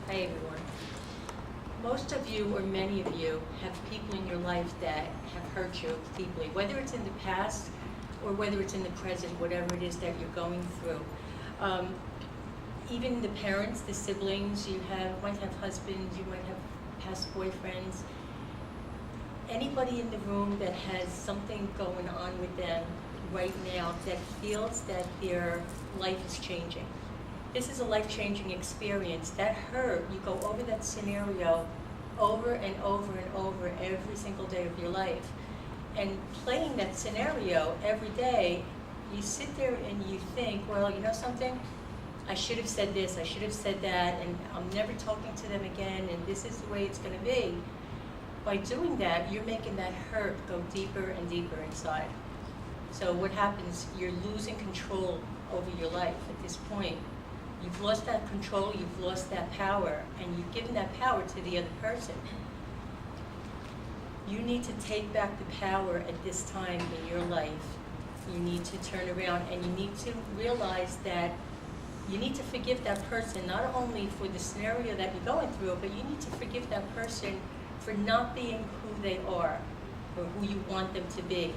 Hi everyone. Most of you, or many of you, have people in your life that have hurt you deeply, whether it's in the past or whether it's in the present, whatever it is that you're going through. Even the parents, the siblings, might have husbands, you might have past boyfriends. Anybody in the room that has something going on with them right now that feels that their life is changing. This is a life-changing experience. That hurt, you go over that scenario over and over and over every single day of your life. And playing that scenario every day, you sit there and you think, well, you know something? I should have said this, I should have said that, and I'm never talking to them again, and this is the way it's going to be. By doing that, you're making that hurt go deeper and deeper inside. So what happens, you're losing control over your life at this point. You've lost that control, you've lost that power, and you've given that power to the other person. You need to take back the power at this time in your life. You need to turn around and you need to realize that you need to forgive that person, not only for the scenario that you're going through, but you need to forgive that person for not being who they are or who you want them to be.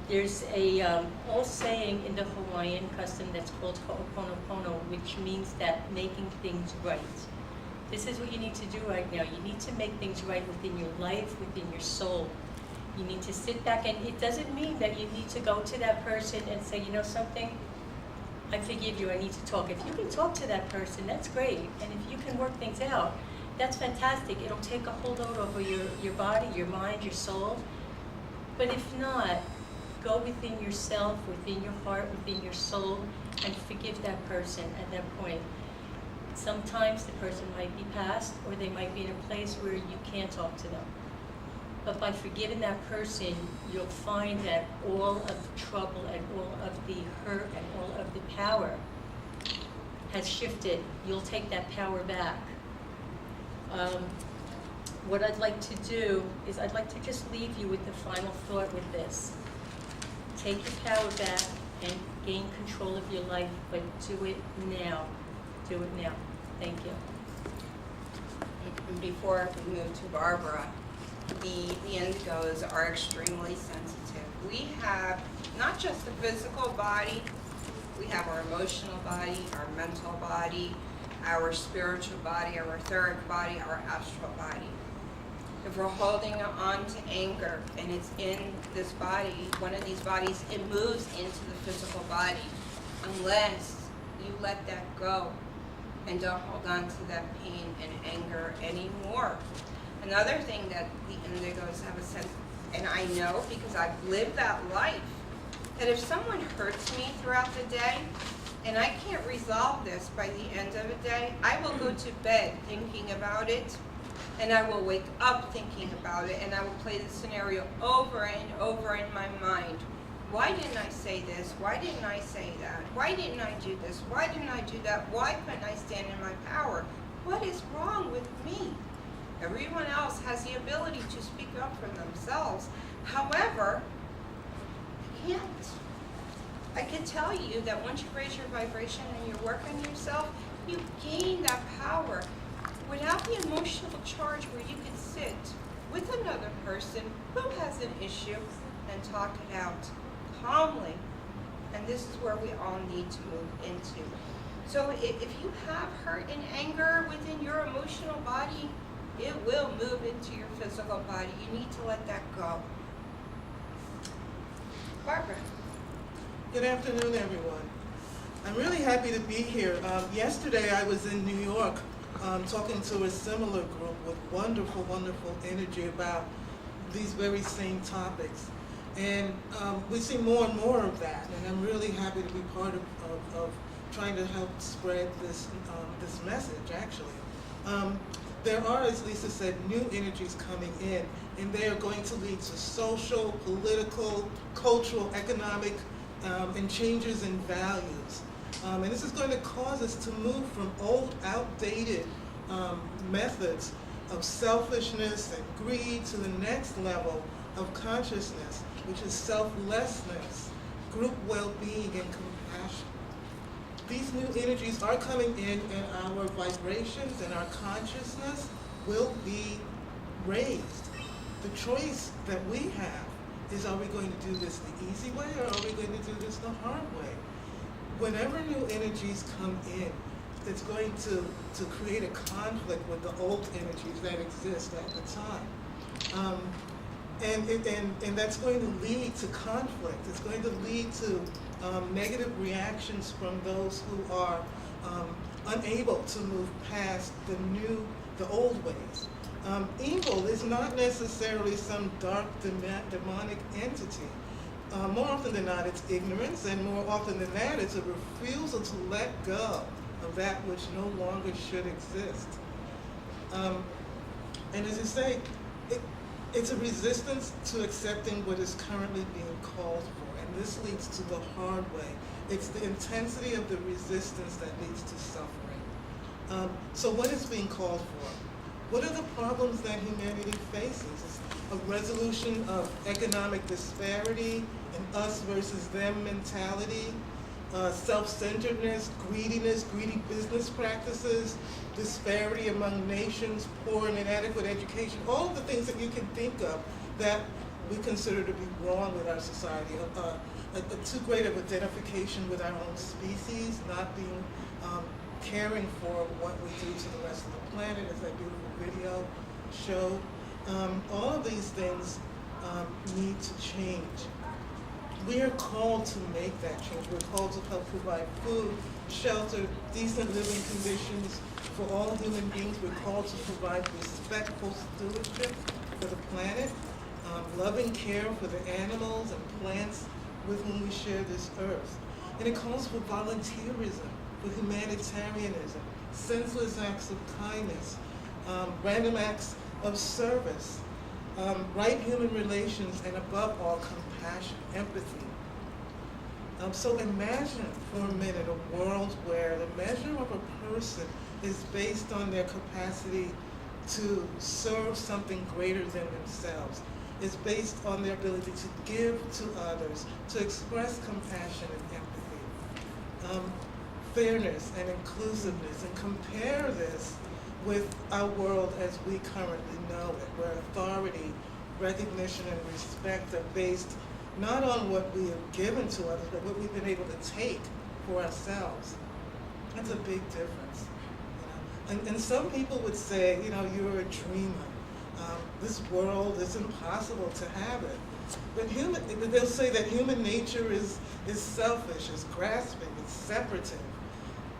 There's a old saying in the Hawaiian custom that's called ho'oponopono, which means that making things right. This is what you need to do right now. You need to make things right within your life, within your soul. You need to sit back, and it doesn't mean that you need to go to that person and say, you know something, I forgive you, I need to talk. If you can talk to that person, that's great. And if you can work things out, that's fantastic. It'll take a hold over your body, your mind, your soul. But if not, go within yourself, within your heart, within your soul, and forgive that person at that point. Sometimes the person might be past, or they might be in a place where you can't talk to them. But by forgiving that person, you'll find that all of the trouble and all of the hurt and all of the power has shifted. You'll take that power back. What I'd like to do is I'd like to just leave you with the final thought with this. Take your power back and gain control of your life, but do it now. Do it now. Thank you. Before we move to Barbara, the indigos are extremely sensitive. We have not just the physical body, we have our emotional body, our mental body, our spiritual body, our etheric body, our astral body. If we're holding on to anger and it's in this body, one of these bodies, it moves into the physical body unless you let that go and don't hold on to that pain and anger anymore. Another thing that the indigos have a sense, and I know because I've lived that life, that if someone hurts me throughout the day and I can't resolve this by the end of the day, I will go to bed thinking about it, and I will wake up thinking about it, and I will play the scenario over and over in my mind. Why didn't I say this? Why didn't I say that? Why didn't I do this? Why didn't I do that? Why couldn't I stand in my power? What is wrong with me? Everyone else has the ability to speak up for themselves. However, I can't. I can tell you that once you raise your vibration and you work on yourself, you gain that power without the emotional charge where you can sit with another person who has an issue and talk it out calmly. And this is where we all need to move into. So if you have hurt and anger within your emotional body, it will move into your physical body. You need to let that go. Barbara. Good afternoon, everyone. I'm really happy to be here. Yesterday I was in New York talking to a similar group with wonderful, wonderful energy about these very same topics. And we see more and more of that, and I'm really happy to be part of trying to help spread this message, actually. There are, as Lisa said, new energies coming in, and they are going to lead to social, political, cultural, economic, and changes in values. And this is going to cause us to move from old, outdated methods of selfishness and greed to the next level of consciousness, which is selflessness, group well-being, and compassion. these new energies are coming in, and our vibrations and our consciousness will be raised. The choice that we have is, are we going to do this the easy way, or are we going to do this the hard way? Whenever new energies come in, it's going to create a conflict with the old energies that exist at the time. And that's going to lead to conflict. It's going to lead to negative reactions from those who are unable to move past the old ways. Evil is not necessarily some dark demonic entity. More often than not, it's ignorance, and more often than that, it's a refusal to let go of that which no longer should exist. And as you say, it's a resistance to accepting what is currently being called for, and this leads to the hard way. It's the intensity of the resistance that leads to suffering. So what is being called for? What are the problems that humanity faces? It's a resolution of economic disparity, an us versus them mentality, self-centeredness, greediness, greedy business practices, disparity among nations, poor and inadequate education, all of the things that you can think of that we consider to be wrong with our society. Too great of identification with our own species, not being caring for what we do to the rest of the planet, as that beautiful video showed. All of these things need to change. We are called to make that change. We're called to help provide food, shelter, decent living conditions for all human beings. We're called to provide respectful stewardship for the planet, loving care for the animals and plants with whom we share this earth. And it calls for volunteerism, for humanitarianism, senseless acts of kindness, random acts of service, right human relations, and above all, compassion, empathy. So imagine for a minute a world where the measure of a person is based on their capacity to serve something greater than themselves. It's based on their ability to give to others, to express compassion and empathy, fairness and inclusiveness, and compare this with our world as we currently know it, where authority, recognition, and respect are based not on what we have given to others, but what we've been able to take for ourselves. That's a big difference. And some people would say, you're a dreamer. This world is impossible to have it. But they'll say that human nature is selfish, is grasping, it's separative.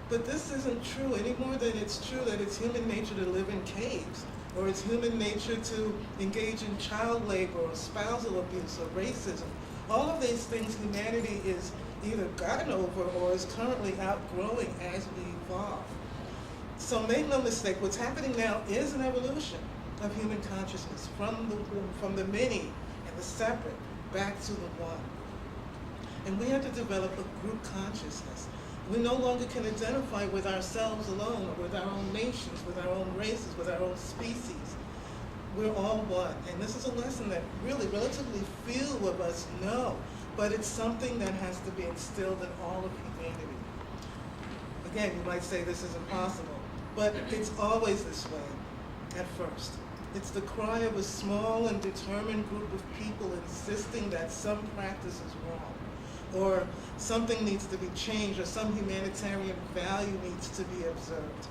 But this isn't true any more than it's true that it's human nature to live in caves, or it's human nature to engage in child labor or spousal abuse or racism. All of these things humanity is either gotten over or is currently outgrowing as we evolve. So make no mistake, what's happening now is an evolution of human consciousness from the many and the separate back to the one. And we have to develop a group consciousness. We no longer can identify with ourselves alone, or with our own nations, with our own races, with our own species. We're all one. And this is a lesson that really relatively few of us know, but it's something that has to be instilled in all of humanity. Again, you might say this is impossible, but it's always this way at first. It's the cry of a small and determined group of people insisting that some practice is wrong, or something needs to be changed, or some humanitarian value needs to be observed.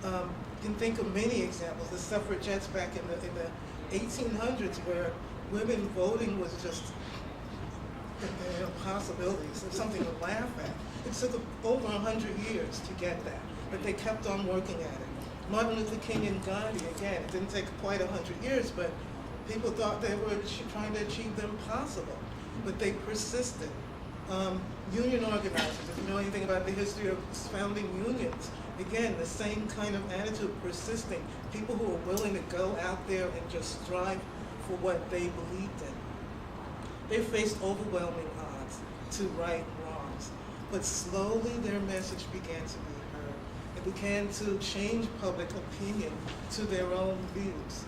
You can think of many examples. The suffragettes back in the 1800s, where women voting was just a possibility, so something to laugh at. It took over 100 years to get that, but they kept on working at it. Martin Luther King and Gandhi, again, it didn't take quite 100 years, but people thought they were trying to achieve the impossible, but they persisted. Union organizers, if you know anything about the history of founding unions, again, the same kind of attitude, persisting. People who are willing to go out there and just strive for what they believed in. They faced overwhelming odds to right wrongs, but slowly their message began to be heard. It began to change public opinion to their own views.